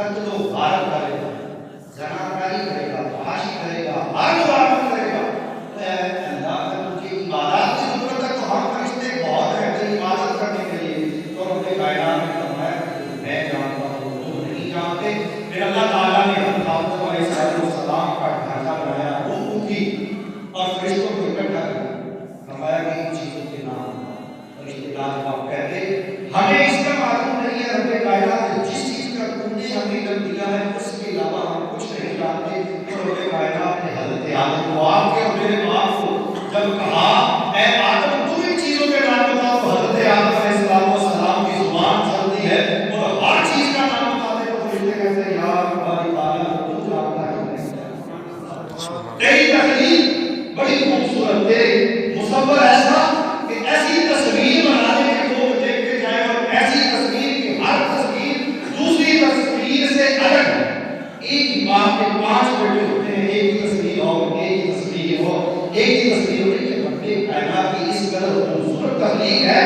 قتل و غارت کرے گا، زناکاری کرے گا، فحاشی کرے گا، ہر مبارک کرے گا۔ اے اللہ اگر تجھے عبادات کی ضرورت ہے تو ہم فرشتے بہت ہیں تیری عبادت کرنے کے لیے۔ تو رب کائنات نے فرمایا کہ میں جانتا ہوں تم نہیں جانتے۔ پھر اللہ تعالیٰ نے حضرت آدم علیہ السلام کا ڈھانچہ بنایا، روح اٹھی اور فرشتوں کو اکٹھا کیا، فرمایا کہ ان چیزوں کے نام فرشتے لاجواب کہتے ہمیں اس کا معلوم نہیں ہے رب کائنات نے جس چیز کا تم نے ہمیں علم دیا ہے اس کے علاوہ ہم کچھ نہیں جانتے۔ تو رب کائنات نے حضرت آدم کو آپ کے اور میرے باپ کو جب کہا اے آدم تم ان چیزوں کے نام بتاؤ، تو حضرت آدم علیہ السلام کی زبان چلتی ہے اور ہر چیز کا نام بتاتے تو فرشتے کہتے ہیں یا ہماری تعالیٰ تو جانتا ہے تیری تخلیق بڑی خوبصورت، تیرے مصور ایسا کہ ایسی تصویر بنانے کے لوگ دیکھتے جائیں اور ایسی تصویر کی ہر تصویر دوسری تصویر سے الگ ہے۔ ایک ہی باپ کے 5 بیٹے ہوتے ہیں، ایک ہی تصویر ہو، ایک ہی تصویر ہو، ایک ہی تصویر ہو، لیکن رب کائنات کی اس قدر خوبصورت تخلیق ہے